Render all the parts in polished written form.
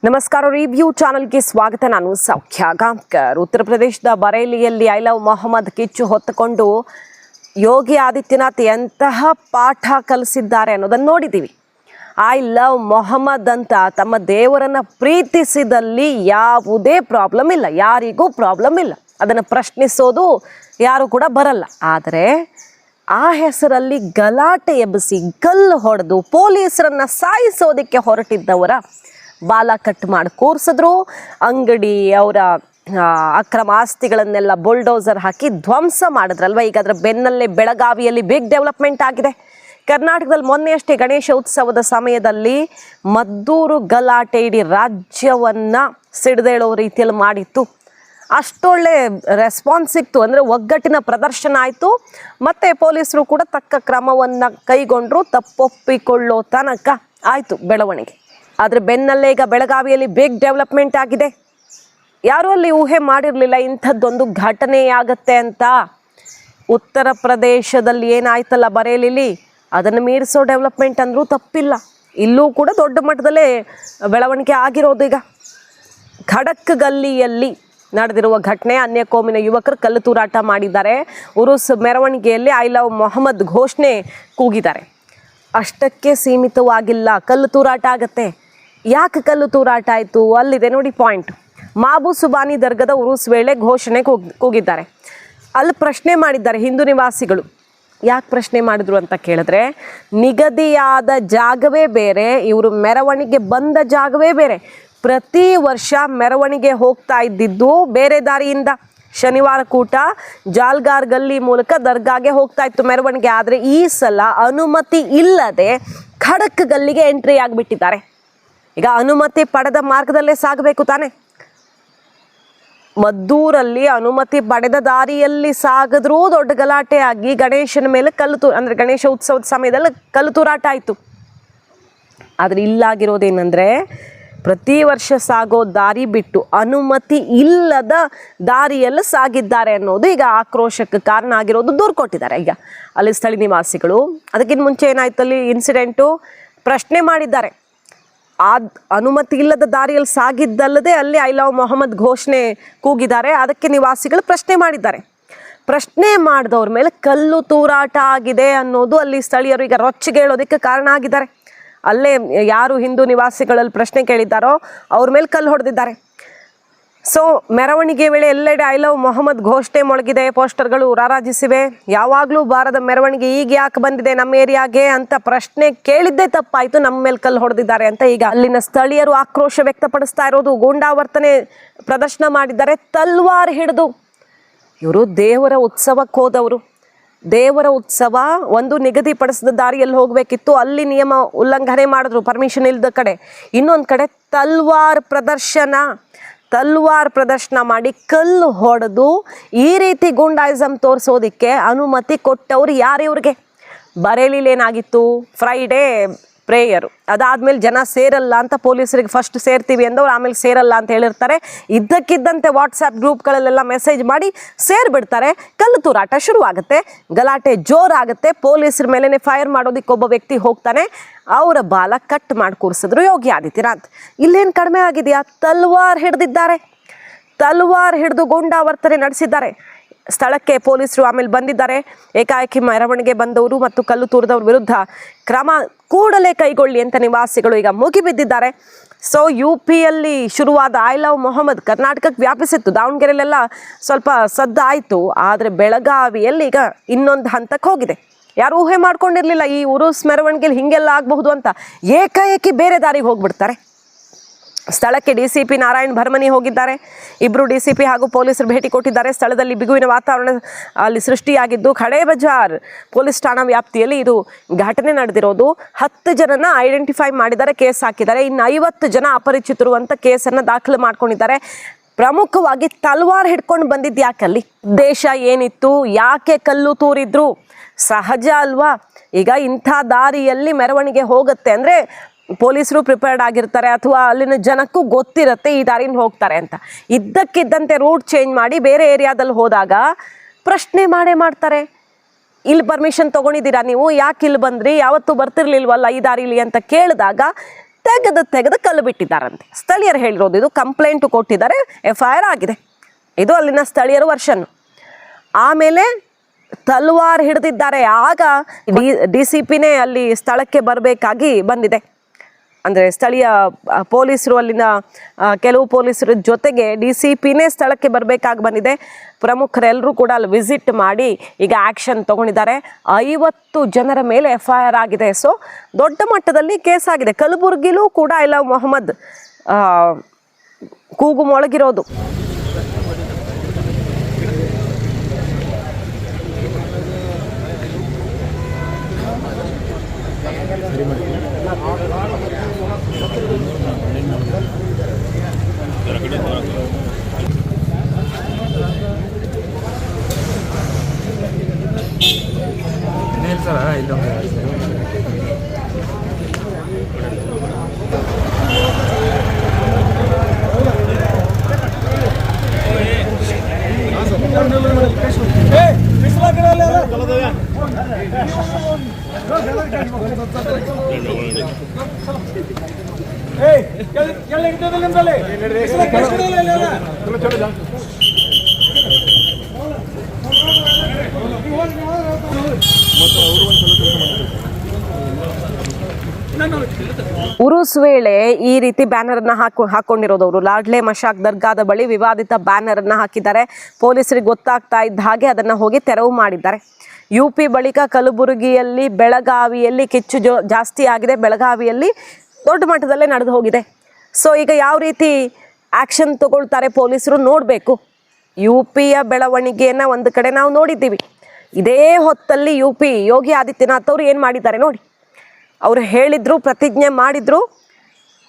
ನಮಸ್ಕಾರ. ರಿವ್ಯೂ ಚಾನೆಲ್ಗೆ ಸ್ವಾಗತ. ನಾನು ಸೌಖ್ಯ ಗಾಂವ್ಕರ್. ಉತ್ತರ ಪ್ರದೇಶದ ಬರೇಲಿಯಲ್ಲಿ ಐ ಲವ್ ಮೊಹಮ್ಮದ್ ಕಿಚ್ಚು ಹೊತ್ತುಕೊಂಡು ಯೋಗಿ ಆದಿತ್ಯನಾಥ್ ಎಂತಹ ಪಾಠ ಕಲಿಸಿದ್ದಾರೆ ಅನ್ನೋದನ್ನು ನೋಡಿದ್ದೀವಿ. ಐ ಲವ್ ಮೊಹಮ್ಮದ್ ಅಂತ ತಮ್ಮ ದೇವರನ್ನು ಪ್ರೀತಿಸಿದಲ್ಲಿ ಯಾವುದೇ ಪ್ರಾಬ್ಲಮ್ ಇಲ್ಲ, ಯಾರಿಗೂ ಪ್ರಾಬ್ಲಮ್ ಇಲ್ಲ, ಅದನ್ನು ಪ್ರಶ್ನಿಸೋದು ಯಾರು ಕೂಡ ಬರಲ್ಲ. ಆದರೆ ಆ ಹೆಸರಲ್ಲಿ ಗಲಾಟೆ ಎಬ್ಬಿಸಿ ಗಲ್ಲು ಹೊಡೆದು ಪೊಲೀಸರನ್ನು ಸಾಯಿಸೋದಕ್ಕೆ ಹೊರಟಿದ್ದವರ ಬಾಲ ಕಟ್ ಮಾಡಿ ಕೂರಿಸಿದ್ರು. ಅಂಗಡಿ, ಅವರ ಅಕ್ರಮ ಆಸ್ತಿಗಳನ್ನೆಲ್ಲ ಬುಲ್ಡೋಸರ್ ಹಾಕಿ ಧ್ವಂಸ ಮಾಡಿದ್ರಲ್ವ. ಈಗ ಅದರ ಬೆನ್ನಲ್ಲೇ ಬೆಳಗಾವಿಯಲ್ಲಿ ಬಿಗ್ ಡೆವಲಪ್ಮೆಂಟ್ ಆಗಿದೆ. ಕರ್ನಾಟಕದಲ್ಲಿ ಮೊನ್ನೆಯಷ್ಟೇ ಗಣೇಶ ಉತ್ಸವದ ಸಮಯದಲ್ಲಿ ಮದ್ದೂರು ಗಲಾಟೆ ಇಡೀ ರಾಜ್ಯವನ್ನು ಸಿಡಿದೇಳೋ ರೀತಿಯಲ್ಲಿ ಮಾಡಿತ್ತು. ಅಷ್ಟೊಳ್ಳೆ ರೆಸ್ಪಾನ್ಸ್ ಸಿಕ್ತು, ಅಂದರೆ ಒಗ್ಗಟ್ಟಿನ ಪ್ರದರ್ಶನ ಆಯಿತು. ಮತ್ತು ಪೊಲೀಸರು ಕೂಡ ತಕ್ಕ ಕ್ರಮವನ್ನು ಕೈಗೊಂಡ್ರು. ತಪ್ಪೊಪ್ಪಿಕೊಳ್ಳೋ ತನಕ ಆಯಿತು ಬೆಳವಣಿಗೆ. ಆದರೆ ಬೆನ್ನಲ್ಲೇ ಈಗ ಬೆಳಗಾವಿಯಲ್ಲಿ ಬಿಗ್ ಡೆವಲಪ್ಮೆಂಟ್ ಆಗಿದೆ. ಯಾರೂ ಅಲ್ಲಿ ಊಹೆ ಮಾಡಿರಲಿಲ್ಲ ಇಂಥದ್ದೊಂದು ಘಟನೆಯಾಗತ್ತೆ ಅಂತ. ಉತ್ತರ ಪ್ರದೇಶದಲ್ಲಿ ಏನಾಯ್ತಲ್ಲ ಬರೇಲಿಲಿ, ಅದನ್ನು ಮೀರಿಸೋ ಡೆವಲಪ್ಮೆಂಟ್ ಅಂದರೂ ತಪ್ಪಿಲ್ಲ. ಇಲ್ಲೂ ಕೂಡ ದೊಡ್ಡ ಮಟ್ಟದಲ್ಲೇ ಬೆಳವಣಿಗೆ ಆಗಿರೋದು. ಈಗ ಖಡಕ್ ಗಲ್ಲಿಯಲ್ಲಿ ನಡೆದಿರುವ ಘಟನೆ, ಅನ್ಯ ಕೋಮಿನ ಯುವಕರು ಕಲ್ಲು ತೂರಾಟ ಮಾಡಿದ್ದಾರೆ. ಉರುಸ್ ಮೆರವಣಿಗೆಯಲ್ಲಿ ಐ ಲವ್ ಮೊಹಮ್ಮದ್ ಘೋಷಣೆ ಕೂಗಿದ್ದಾರೆ. ಅಷ್ಟಕ್ಕೆ ಸೀಮಿತವಾಗಿಲ್ಲ, ಕಲ್ಲು ತೂರಾಟ ಆಗತ್ತೆ. ಯಾಕೆ ಕಲ್ಲು ತೂರಾಟ ಆಯಿತು? ಅಲ್ಲಿದೆ ನೋಡಿ ಪಾಯಿಂಟ್. ಮಾಬು ಸುಬಾನಿ ದರ್ಗದ ಉರುಸ್ ವೇಳೆ ಘೋಷಣೆ ಕೂಗಿದ್ದಾರೆ. ಅಲ್ಲಿ ಪ್ರಶ್ನೆ ಮಾಡಿದ್ದಾರೆ ಹಿಂದೂ ನಿವಾಸಿಗಳು. ಯಾಕೆ ಪ್ರಶ್ನೆ ಮಾಡಿದ್ರು ಅಂತ ಕೇಳಿದ್ರೆ, ನಿಗದಿಯಾದ ಜಾಗವೇ ಬೇರೆ, ಇವರು ಮೆರವಣಿಗೆ ಬಂದ ಜಾಗವೇ ಬೇರೆ. ಪ್ರತಿ ವರ್ಷ ಮೆರವಣಿಗೆ ಹೋಗ್ತಾ ಇದ್ದಿದ್ದು ಬೇರೆ ದಾರಿಯಿಂದ. ಶನಿವಾರ ಕೂಟ ಜಾಲ್ಗಾರ್ ಗಲ್ಲಿ ಮೂಲಕ ದರ್ಗಾಗೆ ಹೋಗ್ತಾ ಇತ್ತು ಮೆರವಣಿಗೆ. ಆದರೆ ಈ ಸಲ ಅನುಮತಿ ಇಲ್ಲದೆ ಖಡಕ್ ಗಲ್ಲಿಗೆ ಎಂಟ್ರಿ ಆಗಿಬಿಟ್ಟಿದ್ದಾರೆ. ಈಗ ಅನುಮತಿ ಪಡೆದ ಮಾರ್ಗದಲ್ಲೇ ಸಾಗಬೇಕು ತಾನೆ. ಮದ್ದೂರಲ್ಲಿ ಅನುಮತಿ ಪಡೆದ ದಾರಿಯಲ್ಲಿ ಸಾಗಿದ್ರೂ ದೊಡ್ಡ ಗಲಾಟೆ ಆಗಿ ಗಣೇಶನ ಮೇಲೆ ಅಂದರೆ ಗಣೇಶ ಉತ್ಸವದ ಸಮಯದಲ್ಲಿ ಕಲ್ಲು ತೂರಾಟ ಆಯಿತು. ಆದರೆ ಇಲ್ಲಾಗಿರೋದೇನೆಂದರೆ, ಪ್ರತಿ ವರ್ಷ ಸಾಗೋ ದಾರಿ ಬಿಟ್ಟು ಅನುಮತಿ ಇಲ್ಲದ ದಾರಿಯಲ್ಲಿ ಸಾಗಿದ್ದಾರೆ ಅನ್ನೋದು ಈಗ ಆಕ್ರೋಶಕ್ಕೆ ಕಾರಣ ಆಗಿರೋದು ದೂರು ಕೊಟ್ಟಿದ್ದಾರೆ ಈಗ ಅಲ್ಲಿ ಸ್ಥಳೀಯ ನಿವಾಸಿಗಳು. ಅದಕ್ಕಿಂತ ಮುಂಚೆ ಏನಾಯ್ತು, ಅಲ್ಲಿ ಇನ್ಸಿಡೆಂಟು ಪ್ರಶ್ನೆ ಮಾಡಿದ್ದಾರೆ. ಆ ಅನುಮತಿ ಇಲ್ಲದ ದಾರಿಯಲ್ಲಿ ಸಾಗಿದ್ದಲ್ಲದೆ ಅಲ್ಲಿ ಐ ಲವ್ ಮೊಹಮ್ಮದ್ ಘೋಷಣೆ ಕೂಗಿದ್ದಾರೆ. ಅದಕ್ಕೆ ನಿವಾಸಿಗಳು ಪ್ರಶ್ನೆ ಮಾಡಿದ್ದಾರೆ. ಪ್ರಶ್ನೆ ಮಾಡಿದವ್ರ ಮೇಲೆ ಕಲ್ಲು ತೂರಾಟ ಆಗಿದೆ ಅನ್ನೋದು ಅಲ್ಲಿ ಸ್ಥಳೀಯರು ಈಗ ರೊಚ್ಚಿಗೇಳೋದಕ್ಕೆ ಕಾರಣ ಆಗಿದ್ದಾರೆ. ಅಲ್ಲೇ ಯಾರು ಹಿಂದೂ ನಿವಾಸಿಗಳಲ್ಲಿ ಪ್ರಶ್ನೆ ಕೇಳಿದ್ದಾರೋ ಅವ್ರ ಮೇಲೆ ಕಲ್ಲು ಹೊಡೆದಿದ್ದಾರೆ. ಸೊ ಮೆರವಣಿಗೆ ವೇಳೆ ಎಲ್ಲೆಡೆ ಐ ಲವ್ ಮೊಹಮ್ಮದ್ ಘೋಷಣೆ ಮೊಳಗಿದೆ, ಪೋಸ್ಟರ್ಗಳು ರಾರಾಜಿಸಿವೆ. ಯಾವಾಗಲೂ ಬಾರದ ಮೆರವಣಿಗೆ ಈಗ ಯಾಕೆ ಬಂದಿದೆ ನಮ್ಮ ಏರಿಯಾಗೆ ಅಂತ ಪ್ರಶ್ನೆ ಕೇಳಿದ್ದೇ ತಪ್ಪಾಯಿತು, ನಮ್ಮ ಮೇಲೆ ಕಲ್ಲು ಹೊಡೆದಿದ್ದಾರೆ ಅಂತ ಈಗ ಅಲ್ಲಿನ ಸ್ಥಳೀಯರು ಆಕ್ರೋಶ ವ್ಯಕ್ತಪಡಿಸ್ತಾ ಇರೋದು. ಗೂಂಡಾವರ್ತನೆ ಪ್ರದರ್ಶನ ಮಾಡಿದ್ದಾರೆ, ತಲ್ವಾರ್ ಹಿಡಿದು. ಇವರು ದೇವರ ಉತ್ಸವಕ್ಕೆ ಹೋದವರು. ದೇವರ ಉತ್ಸವ ಒಂದು ನಿಗದಿಪಡಿಸಿದ ದಾರಿಯಲ್ಲಿ ಹೋಗಬೇಕಿತ್ತು, ಅಲ್ಲಿ ನಿಯಮ ಉಲ್ಲಂಘನೆ ಮಾಡಿದ್ರು ಪರ್ಮಿಷನ್ ಇಲ್ಲದ ಕಡೆ. ಇನ್ನೊಂದು ಕಡೆ ತಲ್ವಾರ್ ಪ್ರದರ್ಶನ ಮಾಡಿ ಕಲ್ಲು ಹೊಡೆದು ಈ ರೀತಿ ಗೂಂಡಾಯಿಸಮ್ ತೋರಿಸೋದಕ್ಕೆ ಅನುಮತಿ ಕೊಟ್ಟವ್ರು ಯಾರು ಇವ್ರಿಗೆ? ಬರೇಲಿಲಿ ಏನಾಗಿತ್ತು, ಫ್ರೈಡೇ ಪ್ರೇಯರು, ಅದಾದಮೇಲೆ ಜನ ಸೇರಲ್ಲ ಅಂತ ಪೊಲೀಸರಿಗೆ ಫಸ್ಟ್ ಸೇರ್ತೀವಿ ಅಂದವ್ರು ಆಮೇಲೆ ಸೇರಲ್ಲ ಅಂತ ಹೇಳಿರ್ತಾರೆ. ಇದ್ದಕ್ಕಿದ್ದಂತೆ ವಾಟ್ಸಪ್ ಗ್ರೂಪ್ಗಳಲ್ಲೆಲ್ಲ ಮೆಸೇಜ್ ಮಾಡಿ ಸೇರಿಬಿಡ್ತಾರೆ. ಕಲ್ಲು ತೂರಾಟ ಶುರುವಾಗುತ್ತೆ, ಗಲಾಟೆ ಜೋರಾಗುತ್ತೆ. ಪೊಲೀಸರ ಮೇಲೇ ಫೈರ್ ಮಾಡೋದಕ್ಕೆ ಒಬ್ಬ ವ್ಯಕ್ತಿ ಹೋಗ್ತಾನೆ, ಅವರ ಬಾಲ ಕಟ್ ಮಾಡಿ ಕೂರಿಸಿದ್ರು ಯೋಗಿ ಆದಿತ್ಯನಾಥ್. ಇಲ್ಲೇನು ಕಡಿಮೆ ಆಗಿದೆಯಾ? ತಲ್ವಾರ್ ಹಿಡಿದಿದ್ದಾರೆ, ತಲ್ವಾರ್ ಹಿಡಿದು ಗೂಂಡಾವರ್ತನೆ ನಡೆಸಿದ್ದಾರೆ. ಸ್ಥಳಕ್ಕೆ ಪೊಲೀಸರು ಆಮೇಲೆ ಬಂದಿದ್ದಾರೆ. ಏಕಾಏಕಿ ಮೆರವಣಿಗೆ ಬಂದವರು ಮತ್ತು ಕಲ್ಲು ತೂರಿದವ್ರ ವಿರುದ್ಧ ಕ್ರಮ ಕೂಡಲೇ ಕೈಗೊಳ್ಳಿ ಅಂತ ನಿವಾಸಿಗಳು ಈಗ ಮುಗಿಬಿದ್ದಿದ್ದಾರೆ. ಸೊ ಯು ಪಿಯಲ್ಲಿ ಶುರುವಾದ ಐ ಲವ್ ಮೊಹಮ್ಮದ್ ಕರ್ನಾಟಕಕ್ಕೆ ವ್ಯಾಪಿಸಿತ್ತು. ದಾವಣಗೆರೆಯಲ್ಲೆಲ್ಲ ಸ್ವಲ್ಪ ಸದ್ದಾಯಿತು. ಆದರೆ ಬೆಳಗಾವಿಯಲ್ಲಿ ಈಗ ಇನ್ನೊಂದು ಹಂತಕ್ಕೆ ಹೋಗಿದೆ. ಯಾರು ಊಹೆ ಮಾಡ್ಕೊಂಡಿರಲಿಲ್ಲ ಈ ಉರುಸ್ ಮೆರವಣಿಗೆಯಲ್ಲಿ ಹೀಗೆಲ್ಲ ಆಗಬಹುದು ಅಂತ. ಏಕಾಏಕಿ ಬೇರೆ ದಾರಿಗೆ ಹೋಗ್ಬಿಡ್ತಾರೆ. ಸ್ಥಳಕ್ಕೆ DCP ನಾರಾಯಣ್ ಭರ್ಮನಿ ಹೋಗಿದ್ದಾರೆ. ಇಬ್ಬರು DCP ಹಾಗೂ ಪೊಲೀಸರು ಭೇಟಿ ಕೊಟ್ಟಿದ್ದಾರೆ. ಸ್ಥಳದಲ್ಲಿ ಬಿಗುವಿನ ವಾತಾವರಣ ಅಲ್ಲಿ ಸೃಷ್ಟಿಯಾಗಿದ್ದು, ಖಡೆ ಬಜಾರ್ ಪೊಲೀಸ್ ಠಾಣಾ ವ್ಯಾಪ್ತಿಯಲ್ಲಿ ಇದು ಘಟನೆ ನಡೆದಿರೋದು. 10 ಜನನ ಐಡೆಂಟಿಫೈ ಮಾಡಿದ್ದಾರೆ, ಕೇಸ್ ಹಾಕಿದ್ದಾರೆ. ಇನ್ನು 50 ಜನ ಅಪರಿಚಿತರು ಅಂತ ಕೇಸನ್ನು ದಾಖಲು ಮಾಡ್ಕೊಂಡಿದ್ದಾರೆ. ಪ್ರಮುಖವಾಗಿ ತಲ್ವಾರ್ ಹಿಡ್ಕೊಂಡು ಬಂದಿದ್ದು ಯಾಕಲ್ಲಿ? ಉದ್ದೇಶ ಏನಿತ್ತು? ಯಾಕೆ ಕಲ್ಲು ತೂರಿದ್ರು? ಸಹಜ ಅಲ್ವಾ? ಈಗ ಇಂಥ ದಾರಿಯಲ್ಲಿ ಮೆರವಣಿಗೆ ಹೋಗುತ್ತೆ ಅಂದರೆ ಪೊಲೀಸರು ಪ್ರಿಪೇರ್ಡ್ ಆಗಿರ್ತಾರೆ, ಅಥವಾ ಅಲ್ಲಿನ ಜನಕ್ಕೂ ಗೊತ್ತಿರುತ್ತೆ ಈ ದಾರಿನ ಹೋಗ್ತಾರೆ ಅಂತ. ಇದ್ದಕ್ಕಿದ್ದಂತೆ ರೂಟ್ ಚೇಂಜ್ ಮಾಡಿ ಬೇರೆ ಏರಿಯಾದಲ್ಲಿ ಹೋದಾಗ ಪ್ರಶ್ನೆ ಮಾಡ್ತಾರೆ. ಇಲ್ಲಿ ಪರ್ಮಿಷನ್ ತೊಗೊಂಡಿದ್ದೀರಾ ನೀವು? ಯಾಕೆ ಇಲ್ಲಿ ಬಂದ್ರಿ? ಯಾವತ್ತೂ ಬರ್ತಿರ್ಲಿಲ್ವಲ್ಲ ಈ ದಾರಿಲಿ ಅಂತ ಕೇಳಿದಾಗ ತೆಗೆದು ಕಲ್ಲು ಬಿಟ್ಟಿದ್ದಾರಂತೆ. ಸ್ಥಳೀಯರು ಹೇಳಿರೋದು, ಇದು ಕಂಪ್ಲೇಂಟ್ ಕೊಟ್ಟಿದ್ದಾರೆ, FIR ಆಗಿದೆ. ಇದು ಅಲ್ಲಿನ ಸ್ಥಳೀಯರ ವರ್ಷನ್. ಆಮೇಲೆ ತಲ್ವಾರ್ ಹಿಡಿದಿದ್ದಾರೆ. ಆಗ DCPನೇ ಅಲ್ಲಿ ಸ್ಥಳಕ್ಕೆ ಬರಬೇಕಾಗಿ ಬಂದಿದೆ. ಅಂದರೆ ಸ್ಥಳೀಯ ಪೊಲೀಸರು, ಅಲ್ಲಿನ ಕೆಲವು ಪೊಲೀಸರ ಜೊತೆಗೆ DCPನೇ ಸ್ಥಳಕ್ಕೆ ಬರಬೇಕಾಗಿ ಬಂದಿದೆ. ಪ್ರಮುಖರೆಲ್ಲರೂ ಕೂಡ ಅಲ್ಲಿ ವಿಸಿಟ್ ಮಾಡಿ ಈಗ ಆ್ಯಕ್ಷನ್ ತೊಗೊಂಡಿದ್ದಾರೆ. 50 ಜನರ ಮೇಲೆ FIR ಆಗಿದೆ. ಸೊ ದೊಡ್ಡ ಮಟ್ಟದಲ್ಲಿ ಕೇಸ್ ಆಗಿದೆ. ಕಲಬುರಗಿಲೂ ಕೂಡ ಐ ಲವ್ ಮೊಹಮ್ಮದ್ ಕೂಗು ಮೊಳಗಿರೋದು. ಉರುಸ್ ವೇಳೆ ಈ ರೀತಿ ಬ್ಯಾನರ್ ಅನ್ನ ಹಾಕೊಂಡಿರೋದವರು ಲಾಡ್ಲೆ ಮಶಾಕ್ ದರ್ಗಾದ ಬಳಿ ವಿವಾದಿತ ಬ್ಯಾನರ್ ಅನ್ನ ಹಾಕಿದ್ದಾರೆ. ಪೊಲೀಸರಿಗೆ ಗೊತ್ತಾಗ್ತಾ ಇದ್ದ ಹಾಗೆ ಅದನ್ನ ಹೋಗಿ ತೆರವು ಮಾಡಿದ್ದಾರೆ. UP ಬಳಿಕ ಕಲಬುರಗಿಯಲ್ಲಿ, ಬೆಳಗಾವಿಯಲ್ಲಿ ಕಿಚ್ಚು ಜಾಸ್ತಿ ಆಗಿದೆ. ಬೆಳಗಾವಿಯಲ್ಲಿ ದೊಡ್ಡ ಮಟ್ಟದಲ್ಲೇ ನಡೆದು ಹೋಗಿದೆ. ಸೊ ಈಗ ಯಾವ ರೀತಿ ಆ್ಯಕ್ಷನ್ ತಗೊಳ್ತಾರೆ ಪೊಲೀಸರು ನೋಡಬೇಕು. UPಯ ಬೆಳವಣಿಗೆಯನ್ನು ಒಂದು ಕಡೆ ನಾವು ನೋಡಿದ್ದೀವಿ. ಇದೇ ಹೊತ್ತಲ್ಲಿ UP ಯೋಗಿ ಆದಿತ್ಯನಾಥ್ ಅವರು ಏನು ಮಾಡಿದ್ದಾರೆ ನೋಡಿ. ಅವರು ಹೇಳಿದ್ರು, ಪ್ರತಿಜ್ಞೆ ಮಾಡಿದ್ರು,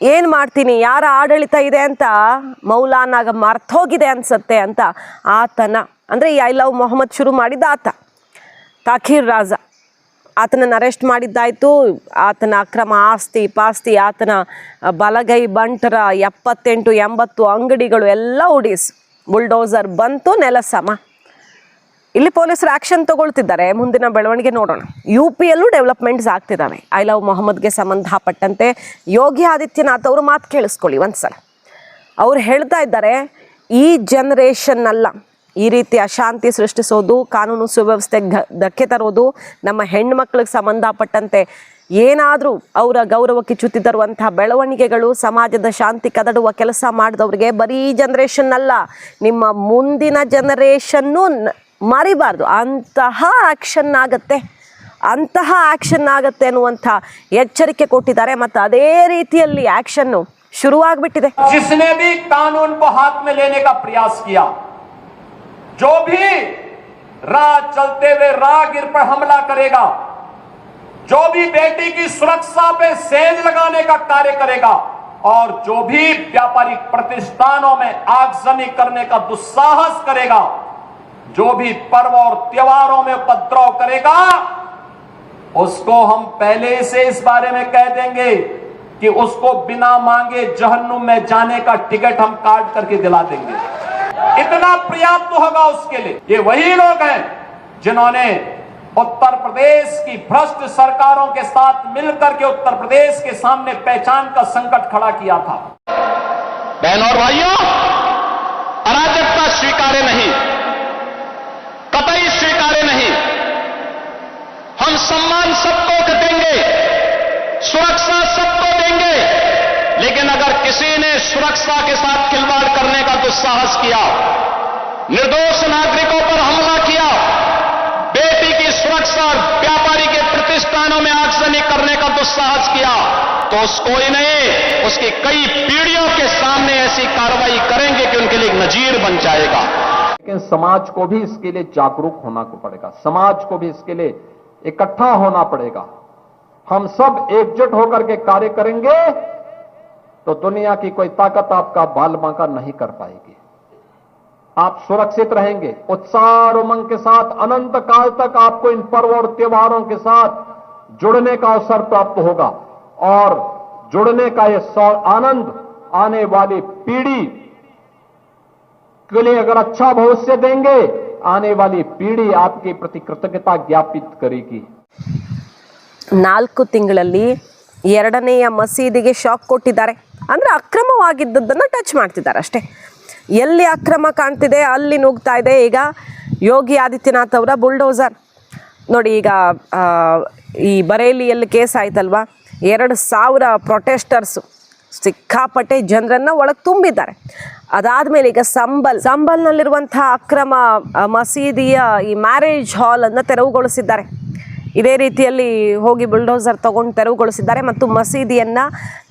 ಏನು ಮಾಡ್ತೀನಿ, ಯಾರ ಆಡಳಿತ ಇದೆ ಅಂತ ಮೌಲಾನಾಗ ಮರ್ತೋಗಿದೆ ಅನ್ಸತ್ತೆ ಅಂತ ಆತನ, ಅಂದರೆ ಈ ಐ ಲವ್ ಮೊಹಮ್ಮದ್ ಶುರು ಮಾಡಿದ್ದ ಆತ ತಾಖೀರ್ ರಾಜಾ, ಆತನನ್ನು ಅರೆಸ್ಟ್ ಮಾಡಿದ್ದಾಯಿತು. ಆತನ ಅಕ್ರಮ ಆಸ್ತಿ ಪಾಸ್ತಿ, ಆತನ ಬಲಗೈ ಬಂಟರ 78-80 ಅಂಗಡಿಗಳು ಎಲ್ಲ ಉಡೀಸ್ ಬುಲ್ಡೋಸರ್ ಬಂತು, ನೆಲ ಸಮ. ಇಲ್ಲಿ ಪೊಲೀಸರು ಆ್ಯಕ್ಷನ್ ತಗೊಳ್ತಿದ್ದಾರೆ. ಮುಂದಿನ ಬೆಳವಣಿಗೆ ನೋಡೋಣ. UPಯಲ್ಲೂ ಡೆವಲಪ್ಮೆಂಟ್ಸ್ ಆಗ್ತಿದ್ದಾವೆ. ಐ ಲವ್ ಮೊಹಮ್ಮದ್ಗೆ ಸಂಬಂಧಪಟ್ಟಂತೆ ಯೋಗಿ ಆದಿತ್ಯನಾಥ್ ಅವರು ಮಾತು ಕೇಳಿಸ್ಕೊಳ್ಳಿ ಒಂದ್ಸಲ. ಅವ್ರು ಹೇಳ್ತಾ ಇದ್ದಾರೆ, ಈ ಜನರೇಷನ್ ಅಲ್ಲ ಈ ರೀತಿ ಅಶಾಂತಿ ಸೃಷ್ಟಿಸೋದು, ಕಾನೂನು ಸುವ್ಯವಸ್ಥೆಗೆ ಧಕ್ಕೆ ತರೋದು, ನಮ್ಮ ಹೆಣ್ಮಕ್ಳಿಗೆ ಸಂಬಂಧಪಟ್ಟಂತೆ ಏನಾದರೂ ಅವರ ಗೌರವಕ್ಕೆ ಚ್ಯುತಿ ತರುವಂತಹ ಬೆಳವಣಿಗೆಗಳು, ಸಮಾಜದ ಶಾಂತಿ ಕದಡುವ ಕೆಲಸ ಮಾಡಿದವ್ರಿಗೆ ಬರೀ ಜನರೇಷನ್ ಅಲ್ಲ, ನಿಮ್ಮ ಮುಂದಿನ ಜನರೇಷನ್ನು ಮರಿಬಾರ್ದು. ಅಂತಹ ಆ್ಯಕ್ಷನ್ ಆಗತ್ತೆ ಅನ್ನುವಂಥ ಎಚ್ಚರಿಕೆ ಕೊಟ್ಟಿದ್ದಾರೆ. ಮತ್ತು ಅದೇ ರೀತಿಯಲ್ಲಿ ಆ್ಯಕ್ಷನ್ನು ಶುರುವಾಗ್ಬಿಟ್ಟಿದೆ. जिसने भी कानून को हाथ में लेने का प्रयास किया, जो भी राह चलते हुए राहगीर पर हमला करेगा, जो भी बेटी की सुरक्षा पे सेंध लगाने का कार्य करेगा, और जो भी व्यापारिक प्रतिष्ठानों में आगजनी करने का दुस्साहस करेगा, जो भी पर्व और त्योहारों में उपद्रव करेगा, उसको हम पहले से इस बारे में कह देंगे कि उसको बिना मांगे जहन्नुम में जाने का टिकट हम काट करके दिला देंगे. इतना पर्याप्त होगा उसके लिए. ये वही लोग हैं जिन्होंने उत्तर प्रदेश की भ्रष्ट सरकारों के साथ मिलकर के उत्तर प्रदेश के सामने पहचान का संकट खड़ा किया था. बहनों और भाइयों, अराजकता स्वीकार्य नहीं, कतई स्वीकार्य नहीं. हम सम्मान सबको देंगे, सुरक्षा सबको देंगे, लेकिन अगर किसी ने सुरक्षा के साथ खिलवाड़ करने का दुस्साहस किया, निर्दोष नागरिकों पर हमला किया, बेटी की सुरक्षा और व्यापारी के प्रतिष्ठानों में आगजनी करने का दुस्साहस किया, तो उसको ही नहीं, उसकी कई पीढ़ियों के सामने ऐसी कार्रवाई करेंगे कि उनके लिए एक नजीर बन जाएगा. लेकिन समाज को भी इसके लिए जागरूक होना पड़ेगा, समाज को भी इसके लिए इकट्ठा होना पड़ेगा. हम सब एकजुट होकर के कार्य करेंगे तो दुनिया की कोई ताकत आपका बाल बांका नहीं कर पाएगी. आप सुरक्षित रहेंगे. उत्साह और उमंग के साथ अनंत काल तक आपको इन पर्व और त्योहारों के साथ जुड़ने का अवसर प्राप्त होगा, और जुड़ने का यह आनंद आने वाली पीढ़ी के लिए अगर अच्छा भविष्य देंगे, आने वाली पीढ़ी आपके प्रति कृतज्ञता ज्ञापित करेगी. 4 ತಿಂಗಳಲ್ಲಿ ಎರಡನೆಯ ಮಸೀದಿಗೆ ಶಾಕ್ ಕೊಟ್ಟಿದ್ದಾರೆ. ಅಂದರೆ ಅಕ್ರಮವಾಗಿದ್ದದ್ದನ್ನು ಟಚ್ ಮಾಡ್ತಿದ್ದಾರೆ ಅಷ್ಟೇ. ಎಲ್ಲಿ ಅಕ್ರಮ ಕಾಣ್ತಿದೆ ಅಲ್ಲಿ ನುಗ್ತಾ ಇದೆ ಈಗ ಯೋಗಿ ಆದಿತ್ಯನಾಥ್ ಅವರ ಬುಲ್ಡೋಸರ್. ನೋಡಿ, ಈಗ ಈ ಬರೇಲಿಯಲ್ಲಿ ಕೇಸ್ ಆಯ್ತಲ್ವಾ, 2,000 ಪ್ರೊಟೆಸ್ಟರ್ಸು ಸಿಕ್ಕಾಪಟ್ಟೆ ಜನರನ್ನು ಒಳಗೆ ತುಂಬಿದ್ದಾರೆ. ಅದಾದಮೇಲೆ ಈಗ ಸಂಬಲ್ನಲ್ಲಿರುವಂಥ ಅಕ್ರಮ ಮಸೀದಿಯ ಈ ಮ್ಯಾರೇಜ್ ಹಾಲನ್ನು ತೆರವುಗೊಳಿಸಿದ್ದಾರೆ. ಇದೇ ರೀತಿಯಲ್ಲಿ ಹೋಗಿ ಬುಲ್ಡೋಸರ್ ತೊಗೊಂಡು ತೆರವುಗೊಳಿಸಿದ್ದಾರೆ. ಮತ್ತು ಮಸೀದಿಯನ್ನು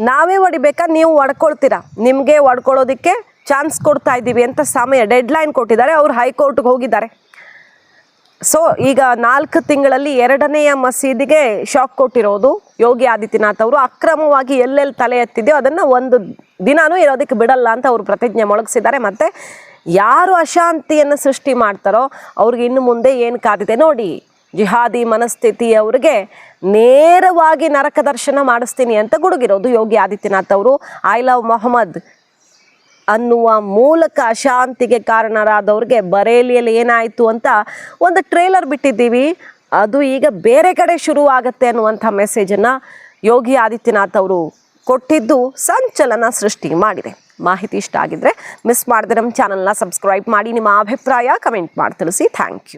ನಾವೇ ಹೊಡಿಬೇಕಾ, ನೀವು ಹೊಡ್ಕೊಳ್ತೀರಾ, ನಿಮಗೆ ಹೊಡ್ಕೊಳ್ಳೋದಕ್ಕೆ ಚಾನ್ಸ್ ಕೊಡ್ತಾ ಇದ್ದೀವಿ ಅಂತ ಡೆಡ್ಲೈನ್ ಕೊಟ್ಟಿದ್ದಾರೆ. ಅವರು ಹೈಕೋರ್ಟ್ಗೆ ಹೋಗಿದ್ದಾರೆ. ಸೊ ಈಗ 4 ತಿಂಗಳಲ್ಲಿ 2ನೆಯ ಮಸೀದಿಗೆ ಶಾಕ್ ಕೊಟ್ಟಿರೋದು ಯೋಗಿ ಆದಿತ್ಯನಾಥ್ ಅವರು. ಅಕ್ರಮವಾಗಿ ಎಲ್ಲೆಲ್ಲಿ ತಲೆ ಎತ್ತಿದೆಯೋ ಅದನ್ನು ಒಂದು ದಿನಾನೂ ಇರೋದಕ್ಕೆ ಬಿಡಲ್ಲ ಅಂತ ಅವರು ಪ್ರತಿಜ್ಞೆ ಮೊಳಗಿಸಿದ್ದಾರೆ. ಮತ್ತು ಯಾರು ಅಶಾಂತಿಯನ್ನು ಸೃಷ್ಟಿ ಮಾಡ್ತಾರೋ ಅವ್ರಿಗೆ ಇನ್ನು ಮುಂದೆ ಏನು ಕಾದಿದೆ ನೋಡಿ. ಜಿಹಾದಿ ಮನಸ್ಥಿತಿ ಅವ್ರಿಗೆ ನೇರವಾಗಿ ನರಕ ದರ್ಶನ ಮಾಡಿಸ್ತೀನಿ ಅಂತ ಗುಡುಗಿರೋದು ಯೋಗಿ ಆದಿತ್ಯನಾಥ್ ಅವರು. ಐ ಲವ್ ಮೊಹಮ್ಮದ್ ಅನ್ನುವ ಮೂಲಕ ಅಶಾಂತಿಗೆ ಕಾರಣರಾದವ್ರಿಗೆ ಬರೇಲಿಯಲ್ಲಿ ಏನಾಯಿತು ಅಂತ ಒಂದು ಟ್ರೇಲರ್ ಬಿಟ್ಟಿದ್ದೀವಿ. ಅದು ಈಗ ಬೇರೆ ಕಡೆ ಶುರು ಆಗುತ್ತೆ ಅನ್ನುವಂಥ ಮೆಸೇಜನ್ನು ಯೋಗಿ ಆದಿತ್ಯನಾಥ್ ಅವರು ಕೊಟ್ಟಿದ್ದು ಸಂಚಲನ ಸೃಷ್ಟಿ ಮಾಡಿದೆ. ಮಾಹಿತಿ ಇಷ್ಟ ಆಗಿದ್ರೆ ಮಿಸ್ ಮಾಡದೆ ನಮ್ಮ ಚಾನಲ್ನ ಸಬ್ಸ್ಕ್ರೈಬ್ ಮಾಡಿ, ನಿಮ್ಮ ಅಭಿಪ್ರಾಯ ಕಮೆಂಟ್ ಮಾಡಿ ತಿಳಿಸಿ. Thank you.